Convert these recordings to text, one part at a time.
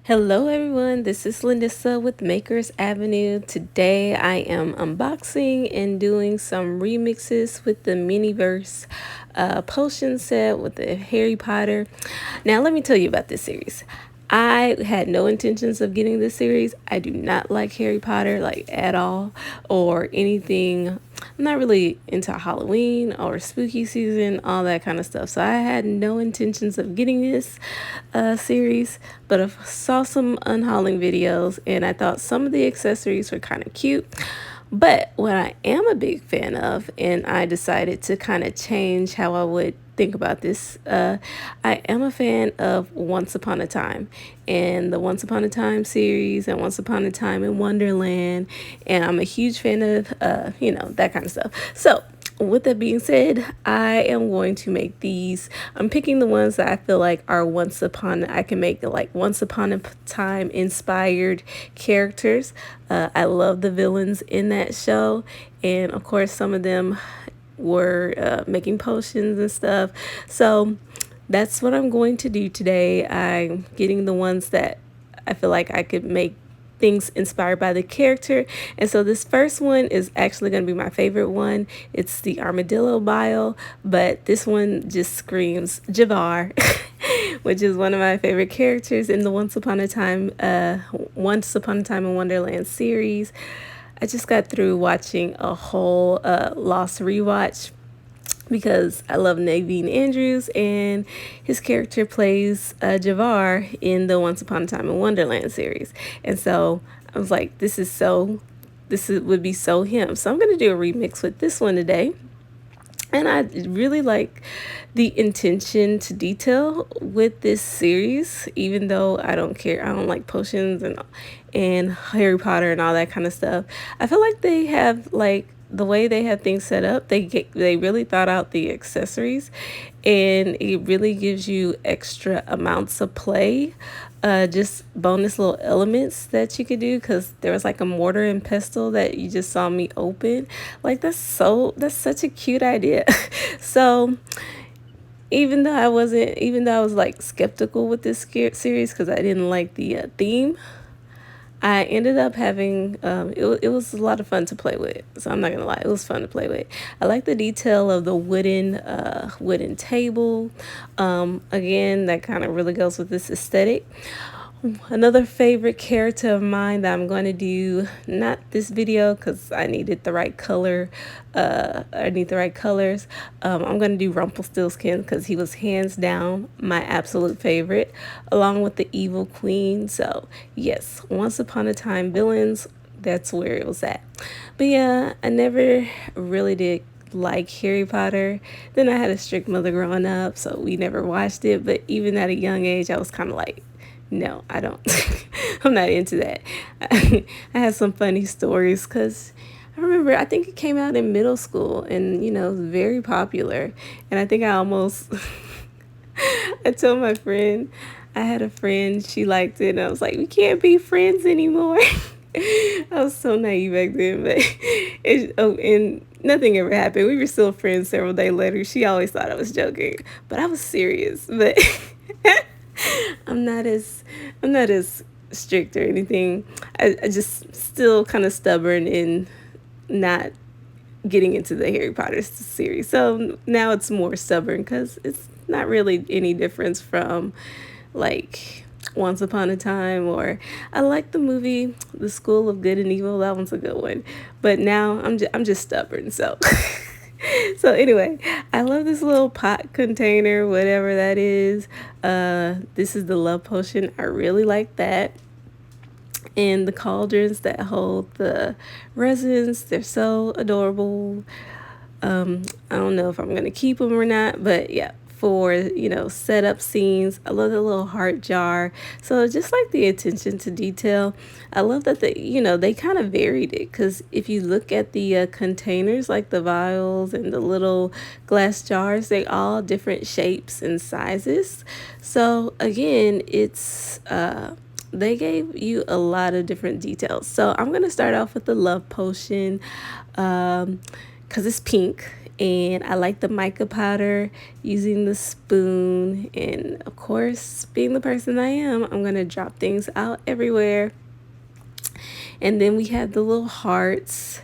Hello everyone, this is Lynissa with Makers Avenue. Today I am unboxing and doing some remixes with the Miniverse potion set with the Harry Potter. Now let me tell you about this series. I had no intentions of getting this series. I do not like Harry Potter like at all or anything. I'm not really into Halloween or spooky season, all that kind of stuff. So I had no intentions of getting this series, but I saw some unhauling videos and I thought some of the accessories were kind of cute. But what I am a big fan of, and I decided to kind of change how I would think about this, I am a fan of Once Upon a Time and the Once Upon a Time series and Once Upon a Time in Wonderland. And I'm a huge fan of, that kind of stuff. So with that being said, I am going to make these. I'm picking the ones that I feel like are I can make like once upon a time inspired characters. I love the villains in that show, and of course some of them were making potions and stuff. So that's what I'm going to do today. I'm getting the ones that I feel like I could make things inspired by the character. And so this first one is actually going to be my favorite one. It's the Armadillo bio, but this one just screams Jafar, which is one of my favorite characters in the Once Upon a Time in Wonderland series. I just got through watching a whole Lost rewatch because I love Naveen Andrews, and his character plays Jafar in the Once Upon a Time in Wonderland series. And so I was like, would be so him. So I'm going to do a remix with this one today. And I really like the intention to detail with this series, even though I don't care. I don't like potions and Harry Potter and all that kind of stuff. I feel like they have like the way they have things set up. They really thought out the accessories, and it really gives you extra amounts of play. Just bonus little elements that you could do, because there was like a mortar and pestle that you just saw me open. Like that's such a cute idea. So even though I was like skeptical with this series because I didn't like the theme, I ended up having it was a lot of fun to play with. So I'm not gonna lie, it was fun to play with. I like the detail of the wooden table. Again, that kind of really goes with this aesthetic. Another favorite character of mine that I'm going to do, not this video because I needed the right color, I need the right colors. I'm going to do Rumpelstiltskin because he was hands down my absolute favorite, along with the Evil Queen. So yes, Once Upon a Time villains, that's where it was at. But yeah, I never really did like Harry Potter. Then I had a strict mother growing up, so we never watched it. But even at a young age, I was kind of like, no, I don't. I'm not into that. I had some funny stories because I remember, I think it came out in middle school and, it was very popular. And I think I almost, I told my friend, I had a friend, she liked it. And I was like, we can't be friends anymore. I was so naive back then, but and nothing ever happened. We were still friends several days later. She always thought I was joking, but I was serious. But I'm not as I'm not as strict or anything. I just still kind of stubborn in not getting into the Harry Potter series. So now it's more stubborn because it's not really any difference from like Once Upon a Time, or I like the movie The School of Good and Evil. That one's a good one. But now I'm just stubborn. So so anyway, I love this little pot container, whatever that is. This is the love potion. I really like that. And the cauldrons that hold the resins, they're so adorable. I don't know if I'm gonna keep them or not, but yeah, for setup scenes, I love the little heart jar. So just like the attention to detail, I love that they kind of varied it, because if you look at the containers, like the vials and the little glass jars, they all different shapes and sizes. So again, it's they gave you a lot of different details. So I'm gonna start off with the love potion, because it's pink And I like the mica powder, using the spoon, and of course, being the person I am, I'm gonna drop things out everywhere. And then we have the little hearts.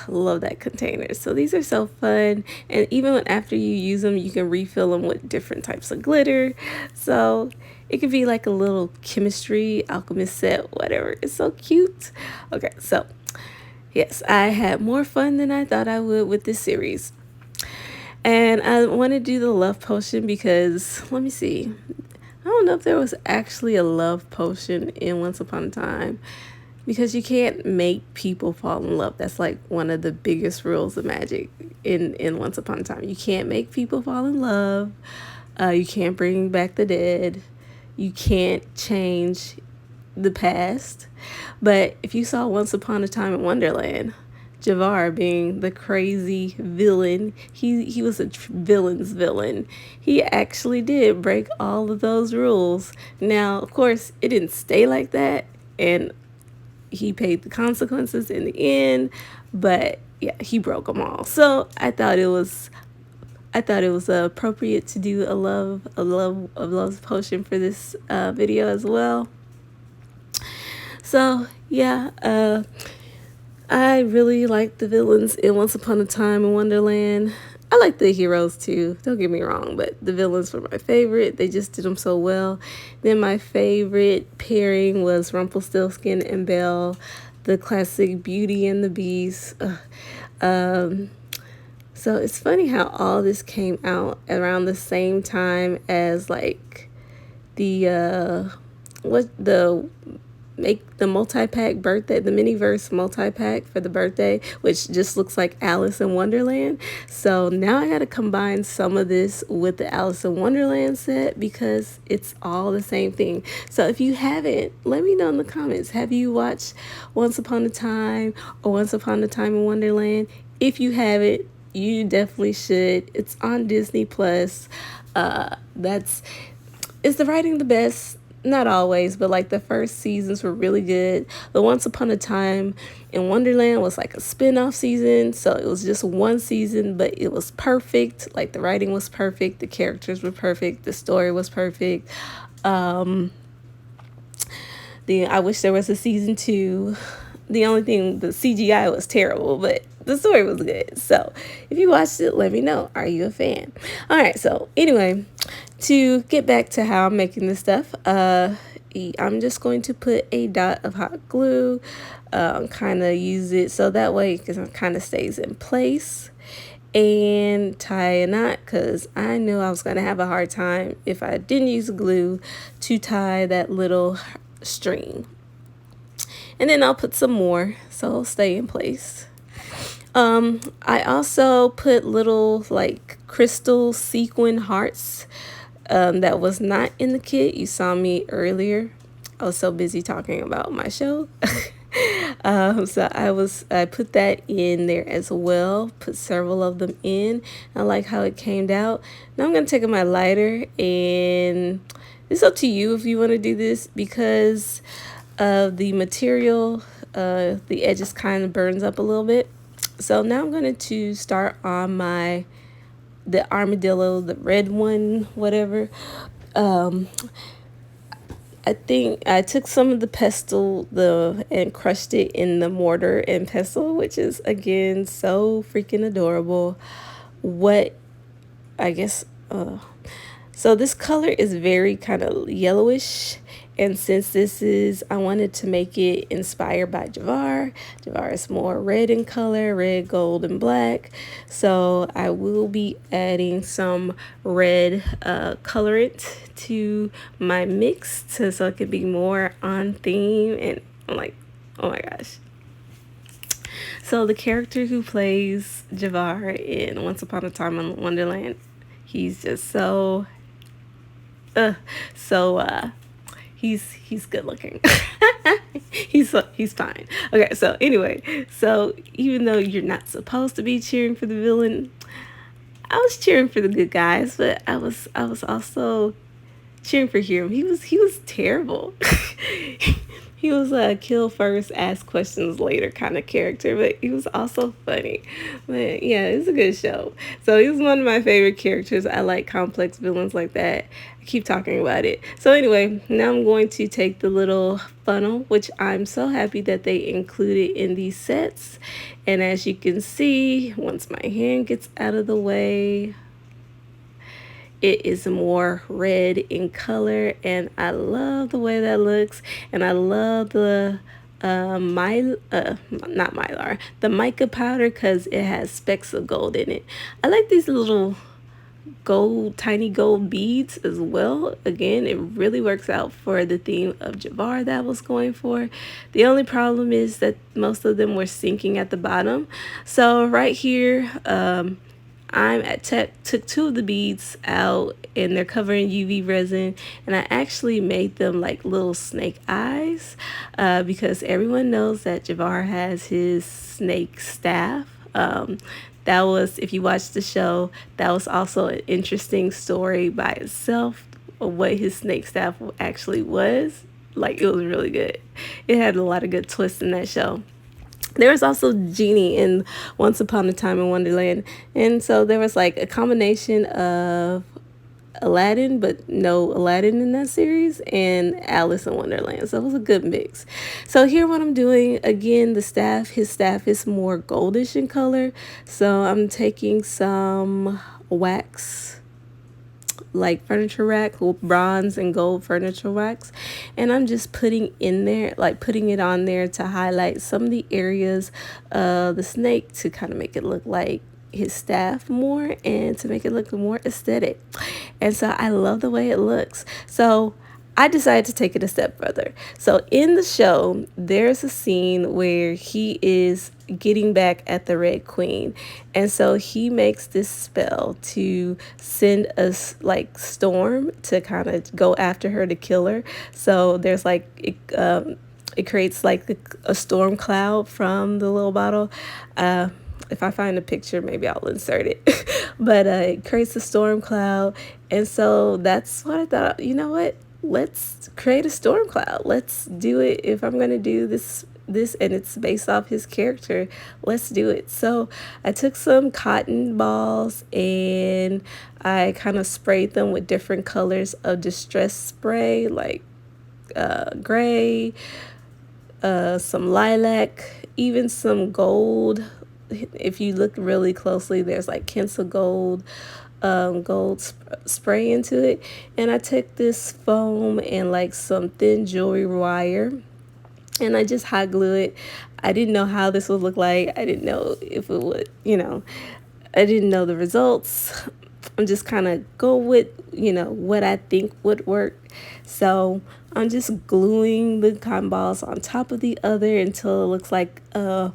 Love that container. So these are so fun, and even after you use them, you can refill them with different types of glitter. So it could be like a little chemistry alchemist set, whatever. It's so cute. Okay, so yes, I had more fun than I thought I would with this series. And I want to do the love potion because, let me see, I don't know if there was actually a love potion in Once Upon a Time, because you can't make people fall in love. That's like one of the biggest rules of magic in Once Upon a Time. You can't make people fall in love. You can't bring back the dead. You can't change the past. But if you saw Once Upon a Time in Wonderland, Jafar being the crazy villain, he was a villain's villain. He actually did break all of those rules. Now, of course, it didn't stay like that, and he paid the consequences in the end, but yeah, he broke them all. So I thought it was appropriate to do a love potion for this video as well. So yeah, I really like the villains in Once Upon a Time in Wonderland. I like the heroes too, don't get me wrong, but the villains were my favorite. They just did them so well. Then my favorite pairing was Rumpelstiltskin and Belle, the classic Beauty and the Beast. So it's funny how all this came out around the same time as like the make the multi-pack birthday, the Miniverse multi-pack for the birthday, which just looks like Alice in Wonderland. So now I got to combine some of this with the Alice in Wonderland set because it's all the same thing. So if you haven't, let me know in the comments. Have you watched Once Upon a Time or Once Upon a Time in Wonderland? If you haven't, you definitely should. It's on Disney Plus. Is the writing the best? Not always, but like the first seasons were really good. The Once Upon a Time in Wonderland was like a spin-off season, so it was just one season, but it was perfect. Like the writing was perfect, the characters were perfect, the story was perfect. I wish there was a season 2. The only thing, the CGI was terrible, but the story was good. So if you watched it, let me know. Are you a fan? All right, so anyway, to get back to how I'm making this stuff, I'm just going to put a dot of hot glue, kind of use it so that way it kind of stays in place, and tie a knot, because I knew I was going to have a hard time if I didn't use glue to tie that little string. And then I'll put some more so it'll stay in place. I also put little like crystal sequin hearts that was not in the kit. You saw me earlier. I was so busy talking about my show. So I put that in there as well, put several of them in. I like how it came out. Now I'm going to take my lighter, and it's up to you if you want to do this, because of the material, the edges kind of burns up a little bit. So now I'm going to start on the Armadillo, the red one, whatever. I think I took some of the pestle and crushed it in the mortar and pestle, which is again so freaking adorable. So this color is very kind of yellowish, and since I wanted to make it inspired by Jafar. Jafar is more red in color, red, gold, and black. So I will be adding some red colorant to my mix so it can be more on theme. And I'm like, oh my gosh. So the character who plays Jafar in Once Upon a Time in Wonderland, he's just he's good looking. he's fine. Okay, so anyway, so even though you're not supposed to be cheering for the villain, I was cheering for the good guys, but I was also cheering for him. He was terrible. he was a kill first, ask questions later kind of character, but he was also funny. But yeah, it's a good show. So he's one of my favorite characters. I like complex villains like that. I keep talking about it. So anyway, now I'm going to take the little funnel, which I'm so happy that they included in these sets. And as you can see, once my hand gets out of the way, it is more red in color, and I love the way that looks. And I love the not mylar, the mica powder, because it has specks of gold in it. I like these little gold, tiny gold beads as well. Again, it really works out for the theme of Jafar that I was going for. The only problem is that most of them were sinking at the bottom. So right here, took two of the beads out, and they're covered in UV resin, and I actually made them like little snake eyes, because everyone knows that Jafar has his snake staff. That was, if you watch the show, that was also an interesting story by itself of what his snake staff actually was. Like, it was really good. It had a lot of good twists in that show. There was also Genie in Once Upon a Time in Wonderland. And so there was like a combination of Aladdin, but no Aladdin in that series, and Alice in Wonderland. So it was a good mix. So here what I'm doing, again, his staff is more goldish in color. So I'm taking some wax, like furniture rack, bronze and gold furniture wax, and I'm just putting it on there to highlight some of the areas of the snake, to kind of make it look like his staff more, and to make it look more aesthetic. And so I love the way it looks. So I decided to take it a step further. So in the show, there's a scene where he is getting back at the Red Queen. And so he makes this spell to send us like storm to kind of go after her to kill her. So there's like it creates like a storm cloud from the little bottle. If I find a picture, maybe I'll insert it. But it creates a storm cloud. And so that's what I thought, you know what? Let's create a storm cloud. Let's do it. If I'm going to do this and it's based off his character, let's do it. So I took some cotton balls and I kind of sprayed them with different colors of distress spray, like gray, some lilac, even some gold. If you look really closely, there's like hints of gold spray into it. And I took this foam and like some thin jewelry wire, and I just hot glue it. I didn't know how this would look like. I didn't know if it would, I didn't know the results. I'm just kind of go with, what I think would work. So I'm just gluing the cotton balls on top of the other until it looks like a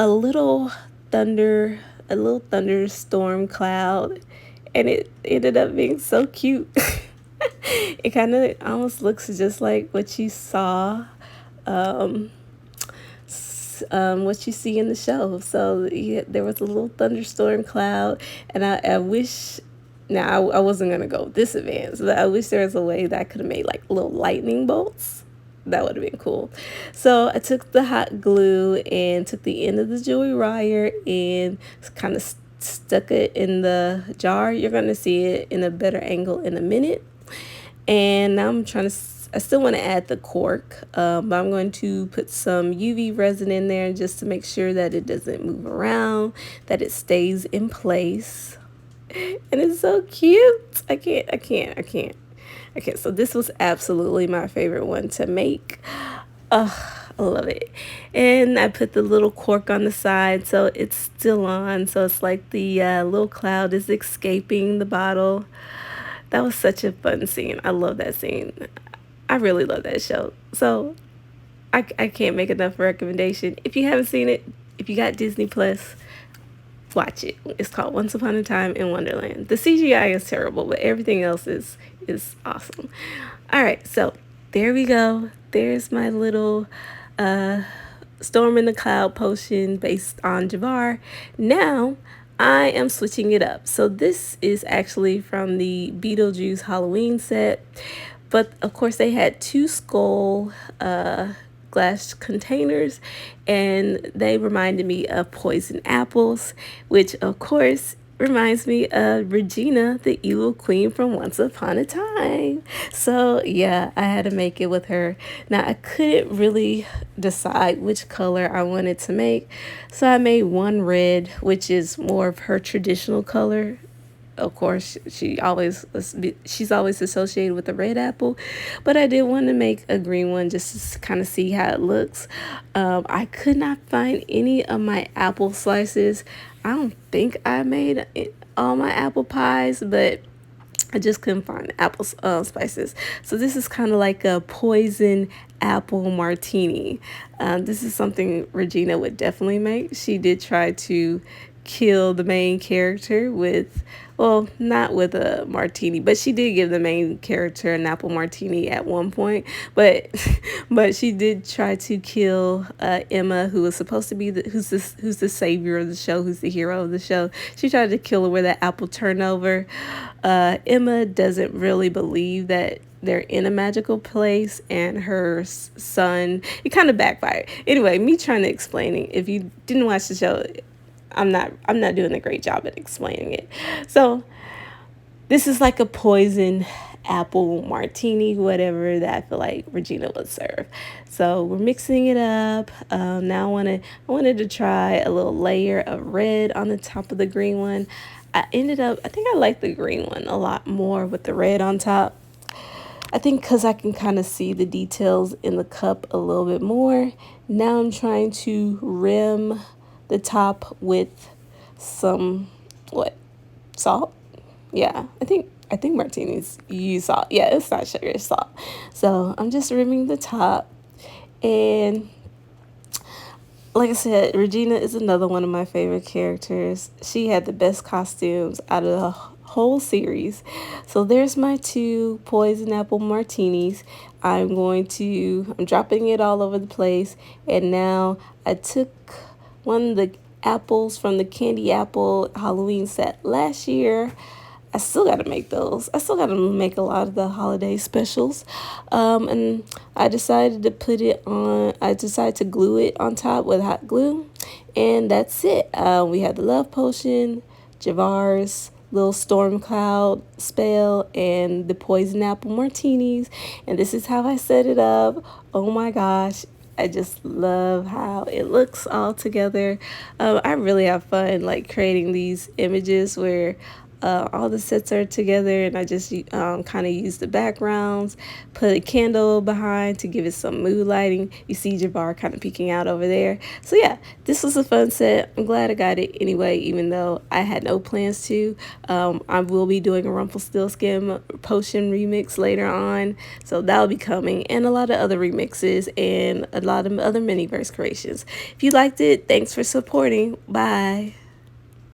little thunderstorm cloud, and it ended up being so cute. It kind of almost looks just like what you saw, what you see in the show. So yeah, there was a little thunderstorm cloud, and I wish. Now I wasn't gonna go this advanced, but I wish there was a way that I could have made like little lightning bolts. That would have been cool. So I took the hot glue and took the end of the jewelry wire and kind of stuck it in the jar. You're going to see it in a better angle in a minute. And now I still want to add the cork, but I'm going to put some UV resin in there just to make sure that it doesn't move around, that it stays in place. And it's so cute. I can't. Okay, so this was absolutely my favorite one to make. Oh, I love it. And I put the little cork on the side so it's still on. So it's like the little cloud is escaping the bottle. That was such a fun scene. I love that scene. I really love that show. So I can't make enough recommendation. If you haven't seen it, if you got Disney Plus, watch it. It's called Once Upon a Time in Wonderland. The CGI is terrible, but everything else is awesome. All right, so there we go. There's my little Storm in the Cloud potion based on Jafar. Now I am switching it up. So this is actually from the Beetlejuice Halloween set. But of course, they had two skull glass containers, and they reminded me of poison apples, which of course reminds me of Regina, the evil queen from Once Upon a Time. So yeah, I had to make it with her. Now I couldn't really decide which color I wanted to make, so I made one red, which is more of her traditional color. Of course, she's always associated with the red apple, but I did want to make a green one just to kind of see how it looks. I could not find any of my apple slices. I don't think I made all my apple pies, but I just couldn't find apple spices. So this is kind of like a poison apple martini. This is something Regina would definitely make. She did try to kill the main character with, well, not with a martini, but she did give the main character an apple martini at one point. But but she did try to kill Emma, who was supposed to be who's the savior of the show, who's the hero of the show. She tried to kill her with that apple turnover. Emma doesn't really believe that they're in a magical place, and her son, it kind of backfired. Anyway, me trying to explain it, if you didn't watch the show, I'm not doing a great job at explaining it. So this is like a poison apple martini, whatever that I feel like Regina would serve. So we're mixing it up. Now I wanted to try a little layer of red on the top of the green one. I think I like the green one a lot more with the red on top. I think because I can kind of see the details in the cup a little bit more. Now I'm trying to rim the top with some, what, salt? Yeah, I think martinis you use salt. Yeah, it's not sugar, it's salt. So I'm just rimming the top. And like I said, Regina is another one of my favorite characters. She had the best costumes out of the whole series. So there's my two poison apple martinis. I'm dropping it all over the place. And now I took one of the apples from the candy apple Halloween set last year. I still got to make those. I still got to make a lot of the holiday specials. And I decided to glue it on top with hot glue. And that's it. We had the love potion, Javar's little storm cloud spell, and the poison apple martinis. And this is how I set it up. Oh my gosh. I just love how it looks all together. I really have fun like creating these images where all the sets are together, and I just kind of use the backgrounds, put a candle behind to give it some mood lighting. You see Jafar kind of peeking out over there. So yeah, this was a fun set. I'm glad I got it anyway, even though I had no plans to. I will be doing a Rumpelstiltskin potion remix later on, so that'll be coming, and a lot of other remixes and a lot of other Miniverse creations. If you liked it, thanks for supporting. Bye.